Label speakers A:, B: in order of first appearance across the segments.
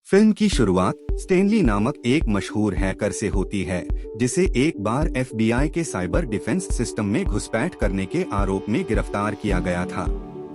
A: Film की शुरुआत Stanley नामक एक मशहूर हैकर से होती है, जिसे एक बार एफबीआई के साइबर डिफेंस सिस्टम में घुसपैठ करने के आरोप में गिरफ्तार किया गया था।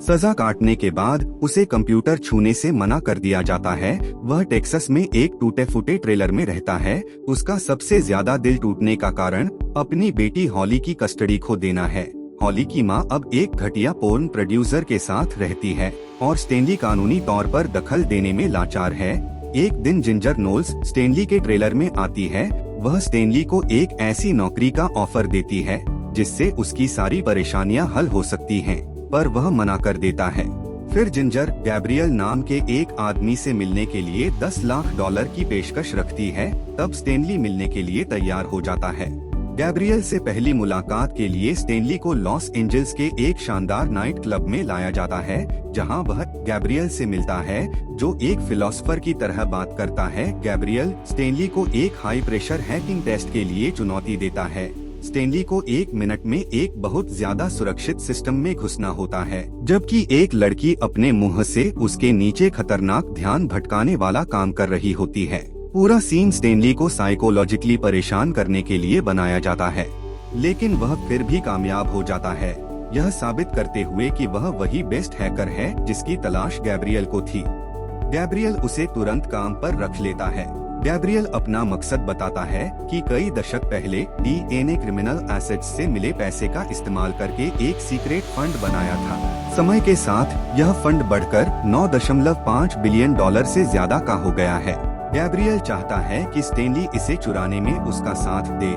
A: सजा काटने के बाद उसे कंप्यूटर छूने से मना कर दिया जाता है। वह टेक्सास में एक टूटे फूटे ट्रेलर में रहता है। उसका सबसे ज्यादा दिल टूटने का कारण अपनी बेटी हॉली की कस्टडी खो देना है। हॉली की मां अब एक घटिया पोर्न प्रोड्यूसर के साथ रहती है और स्टेनली कानूनी तौर पर दखल देने में लाचार है। एक दिन जिंजर नोल्स स्टेनली के ट्रेलर में आती है। वह स्टेनली को एक ऐसी नौकरी का ऑफर देती है जिससे उसकी सारी परेशानियां हल हो सकती हैं, पर वह मना कर देता है। फिर जिंजर गैब्रियल नाम के एक आदमी से मिलने के लिए $10 लाख की पेशकश रखती है। तब स्टेनली मिलने के लिए तैयार हो जाता है। गैब्रियल से पहली मुलाकात के लिए स्टेनली को लॉस एंजल्स के एक शानदार नाइट क्लब में लाया जाता है, जहां वह गैब्रियल से मिलता है, जो एक फिलोसोफर की तरह बात करता है। गैब्रियल स्टेनली को एक हाई प्रेशर हैकिंग टेस्ट के लिए चुनौती देता है। स्टेनली को 1 मिनट में एक बहुत ज्यादा सुरक्षित सिस्टम में घुसना होता है, जबकि एक लड़की अपने मुंह से उसके नीचे खतरनाक ध्यान भटकाने वाला काम कर रही होती है। पूरा सीन स्टेनली को साइकोलॉजिकली परेशान करने के लिए बनाया जाता है, लेकिन वह फिर भी कामयाब हो जाता है, यह साबित करते हुए कि वह वही बेस्ट हैकर है जिसकी तलाश गैब्रियल को थी। गैब्रियल उसे तुरंत काम पर रख लेता है। गैब्रियल अपना मकसद बताता है कि कई दशक पहले डीए ने क्रिमिनल एसेट्स से मिले पैसे का इस्तेमाल करके एक सीक्रेट फंड बनाया था। समय के साथ यह फंड बढ़कर $9.5 बिलियन से ज्यादा का हो गया है। गैब्रियल चाहता है कि स्टेनली इसे चुराने में उसका साथ दे।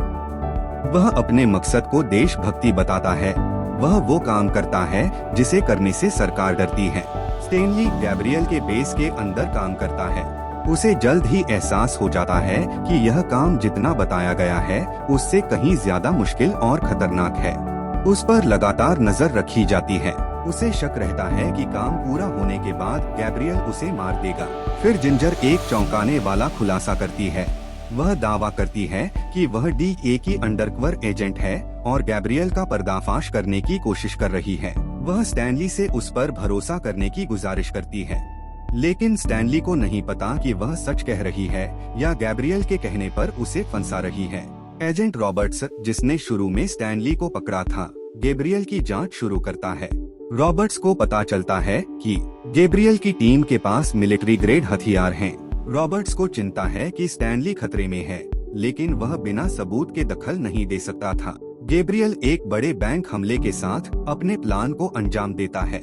A: वह अपने मकसद को देशभक्ति बताता है। वह वो काम करता है जिसे करने से सरकार डरती है। स्टेनली गैब्रियल के बेस के अंदर काम करता है। उसे जल्द ही एहसास हो जाता है कि यह काम जितना बताया गया है उससे कहीं ज्यादा मुश्किल और खतरनाक है। उस पर लगातार नजर रखी जाती है। उसे शक रहता है कि काम पूरा होने के बाद गैब्रियल उसे मार देगा। फिर जिंजर एक चौंकाने वाला खुलासा करती है। वह दावा करती है कि वह डीए की अंडरकवर एजेंट है और गैब्रियल का पर्दाफाश करने की कोशिश कर रही है। वह स्टैनली से उस पर भरोसा करने की गुजारिश करती है, लेकिन स्टैनली को नहीं पता कि वह सच कह रही है या गैब्रियल के कहने पर उसे फंसा रही है। एजेंट रॉबर्ट्स, जिसने शुरू में स्टैनली को पकड़ा था, गैब्रियल की जांच शुरू करता है। रॉबर्ट्स को पता चलता है कि गैब्रियल की टीम के पास मिलिट्री ग्रेड हथियार हैं। रॉबर्ट्स को चिंता है कि स्टैनली खतरे में है, लेकिन वह बिना सबूत के दखल नहीं दे सकता था। गैब्रियल एक बड़े बैंक हमले के साथ अपने प्लान को अंजाम देता है,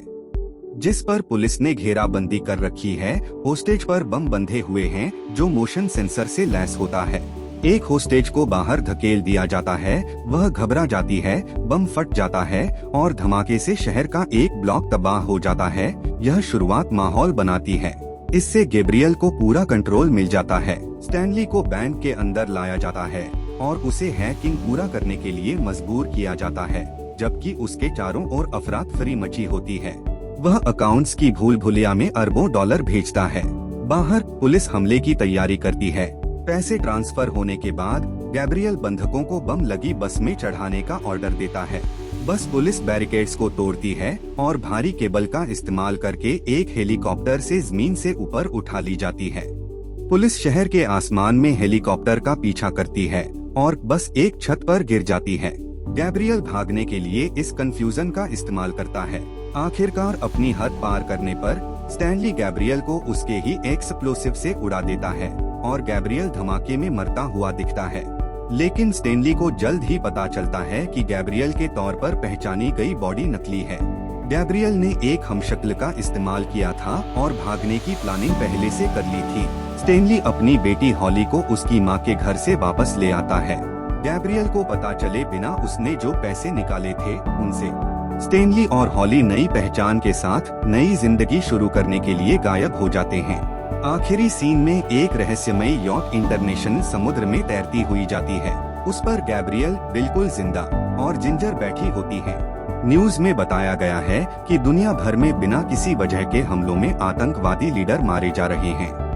A: जिस पर पुलिस ने घेराबंदी कर रखी है। होस्टेज पर बम बंधे हुए हैं जो मोशन सेंसर से लैस होता है। एक होस्टेज को बाहर धकेल दिया जाता है। वह घबरा जाती है, बम फट जाता है और धमाके से शहर का एक ब्लॉक तबाह हो जाता है। यह शुरुआत माहौल बनाती है। इससे गैब्रियल को पूरा कंट्रोल मिल जाता है। स्टैनली को बैंक के अंदर लाया जाता है और उसे हैकिंग पूरा करने के लिए मजबूर किया जाता है, जबकि उसके चारों ओर अफरा-तफरी मची होती है। वह अकाउंट्स की भूल भुलैया में अरबों डॉलर भेजता है। बाहर पुलिस हमले की तैयारी करती है। पैसे ट्रांसफर होने के बाद गैब्रियल बंधकों को बम लगी बस में चढ़ाने का ऑर्डर देता है। बस पुलिस बैरिकेड्स को तोड़ती है और भारी केबल का इस्तेमाल करके एक हेलीकॉप्टर से जमीन से ऊपर उठा ली जाती है। पुलिस शहर के आसमान में हेलीकॉप्टर का पीछा करती है और बस एक छत पर गिर जाती है। गैब्रियल भागने के लिए इस कंफ्यूजन का इस्तेमाल करता है। आखिरकार अपनी हद पार करने पर स्टैनली गैब्रियल को उसके ही एक्सप्लोसिव से उड़ा देता है और गैब्रियल धमाके में मरता हुआ दिखता है। लेकिन स्टेनली को जल्द ही पता चलता है कि गैब्रियल के तौर पर पहचानी गई बॉडी नकली है। गैब्रियल ने एक हमशक्ल का इस्तेमाल किया था और भागने की प्लानिंग पहले से कर ली थी। स्टेनली अपनी बेटी हॉली को उसकी मां के घर से वापस ले आता है। गैब्रियल को पता चले बिना उसने जो पैसे निकाले थे उनसे। स्टेनली और हॉली नई पहचान के साथ नई जिंदगी शुरू करने के लिए गायब हो जाते हैं। आखिरी सीन में एक रहस्यमयी यॉट इंटरनेशनल समुद्र में तैरती हुई जाती है। उस पर गैब्रियल बिल्कुल जिंदा और जिंजर बैठी होती है। न्यूज में बताया गया है कि दुनिया भर में बिना किसी वजह के हमलों में आतंकवादी लीडर मारे जा रहे हैं।